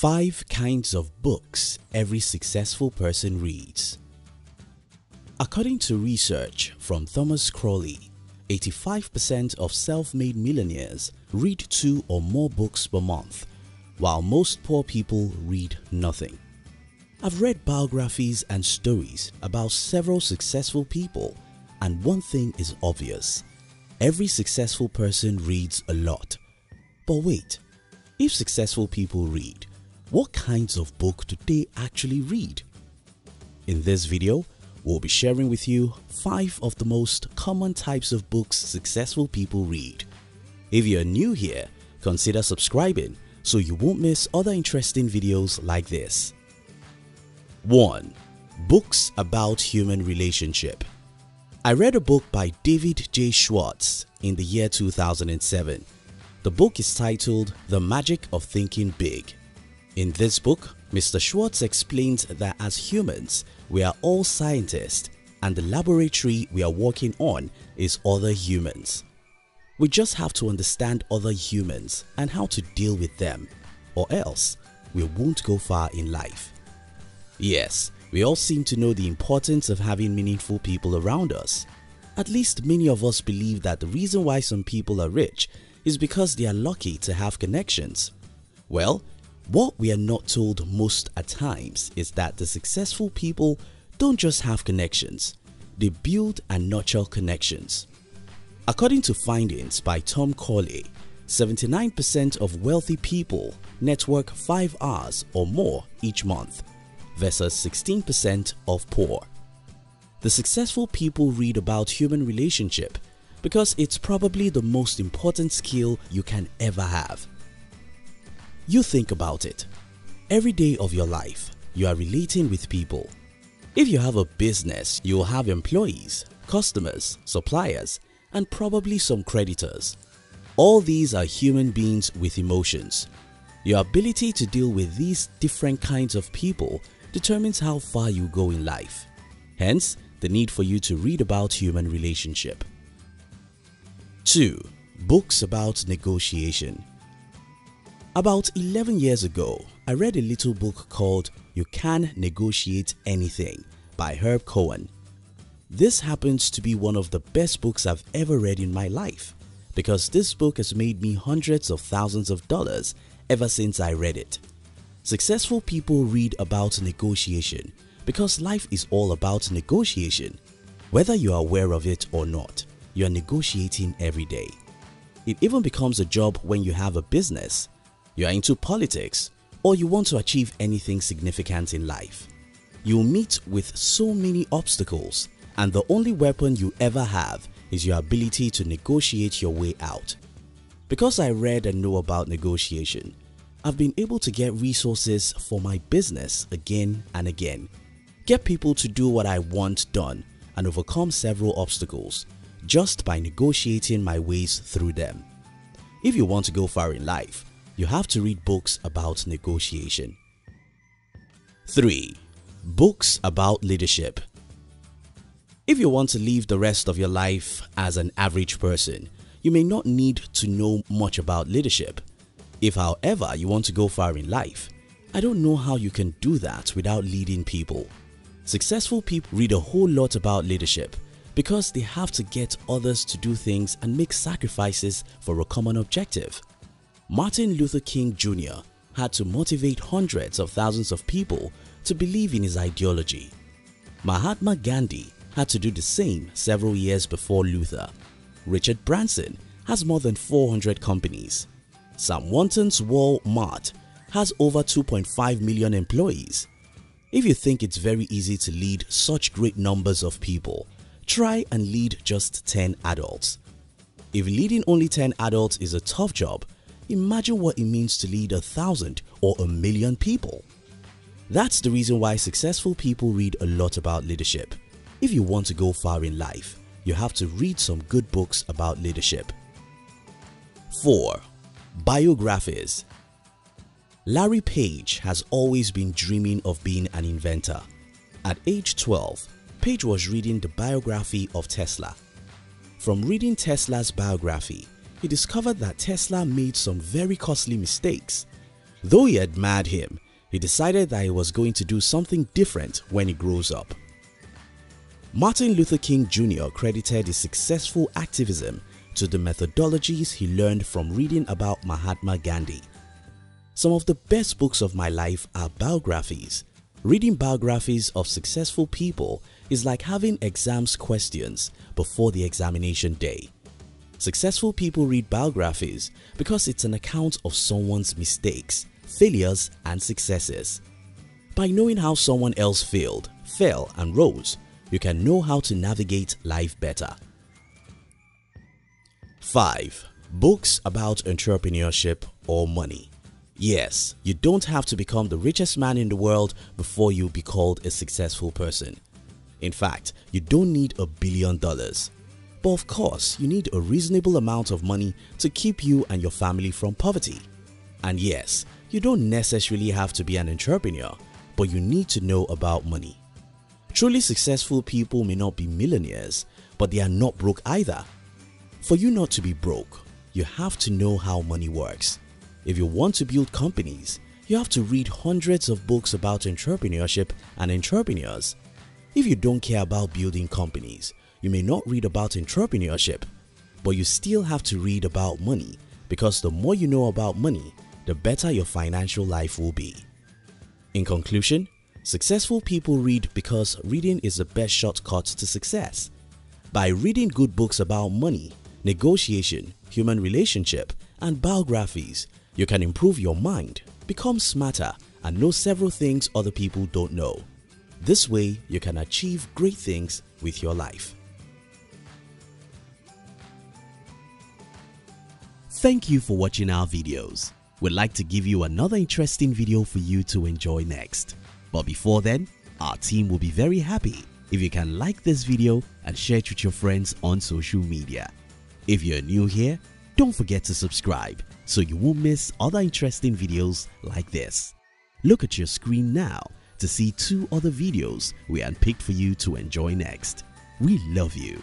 5 kinds of books every successful person reads. According to research from Thomas Crowley, 85% of self-made millionaires read 2 or more books per month, while most poor people read nothing. I've read biographies and stories about several successful people, and one thing is obvious: every successful person reads a lot. But wait, if successful people read, what kinds of book do they actually read? In this video, we'll be sharing with you 5 of the most common types of books successful people read. If you're new here, consider subscribing so you won't miss other interesting videos like this. 1. Books about human relationship. I read a book by David J. Schwartz in the year 2007. The book is titled The Magic of Thinking Big. In this book, Mr. Schwartz explains that as humans, we are all scientists, and the laboratory we are working on is other humans. We just have to understand other humans and how to deal with them, or else we won't go far in life. Yes, we all seem to know the importance of having meaningful people around us. At least many of us believe that the reason why some people are rich is because they are lucky to have connections. Well, what we are not told most at times is that the successful people don't just have connections, they build and nurture connections. According to findings by Tom Corley, 79% of wealthy people network 5 hours or more each month versus 16% of poor. The successful people read about human relationship because it's probably the most important skill you can ever have. You think about it. Every day of your life, you are relating with people. If you have a business, you will have employees, customers, suppliers, and probably some creditors. All these are human beings with emotions. Your ability to deal with these different kinds of people determines how far you go in life. Hence, the need for you to read about human relationship. 2. Books about negotiation. About 11 years ago, I read a little book called You Can Negotiate Anything by Herb Cohen. This happens to be one of the best books I've ever read in my life because this book has made me hundreds of thousands of dollars ever since I read it. Successful people read about negotiation because life is all about negotiation. Whether you are aware of it or not, you are negotiating every day. It even becomes a job when you have a business, you are into politics, or you want to achieve anything significant in life. You will meet with so many obstacles, and the only weapon you ever have is your ability to negotiate your way out. Because I read and know about negotiation, I've been able to get resources for my business again and again, get people to do what I want done, and overcome several obstacles just by negotiating my ways through them. If you want to go far in life, you have to read books about negotiation. 3. Books about leadership. If you want to live the rest of your life as an average person, you may not need to know much about leadership. If, however, you want to go far in life, I don't know how you can do that without leading people. Successful people read a whole lot about leadership because they have to get others to do things and make sacrifices for a common objective. Martin Luther King Jr. had to motivate hundreds of thousands of people to believe in his ideology. Mahatma Gandhi had to do the same several years before Luther. Richard Branson has more than 400 companies. Sam Walton's Walmart has over 2.5 million employees. If you think it's very easy to lead such great numbers of people, try and lead just 10 adults. If leading only 10 adults is a tough job, imagine what it means to lead 1,000 or 1,000,000 people. That's the reason why successful people read a lot about leadership. If you want to go far in life, you have to read some good books about leadership. 4. Biographies. Larry Page has always been dreaming of being an inventor. At age 12, Page was reading the biography of Tesla. From reading Tesla's biography, he discovered that Tesla made some very costly mistakes. Though he admired him, he decided that he was going to do something different when he grows up. Martin Luther King Jr. credited his successful activism to the methodologies he learned from reading about Mahatma Gandhi. Some of the best books of my life are biographies. Reading biographies of successful people is like having exams questions before the examination day. Successful people read biographies because it's an account of someone's mistakes, failures and successes. By knowing how someone else failed, fell and rose, you can know how to navigate life better. 5. Books about entrepreneurship or money. Yes, you don't have to become the richest man in the world before you'll be called a successful person. In fact, you don't need $1 billion. But of course, you need a reasonable amount of money to keep you and your family from poverty. And yes, you don't necessarily have to be an entrepreneur, but you need to know about money. Truly successful people may not be millionaires, but they are not broke either. For you not to be broke, you have to know how money works. If you want to build companies, you have to read hundreds of books about entrepreneurship and entrepreneurs. If you don't care about building companies, you may not read about entrepreneurship, but you still have to read about money, because the more you know about money, the better your financial life will be. In conclusion, successful people read because reading is the best shortcut to success. By reading good books about money, negotiation, human relationship, and biographies, you can improve your mind, become smarter, and know several things other people don't know. This way, you can achieve great things with your life. Thank you for watching our videos. We'd like to give you another interesting video for you to enjoy next. But before then, our team will be very happy if you can like this video and share it with your friends on social media. If you're new here, don't forget to subscribe so you won't miss other interesting videos like this. Look at your screen now to see 2 other videos we handpicked for you to enjoy next. We love you.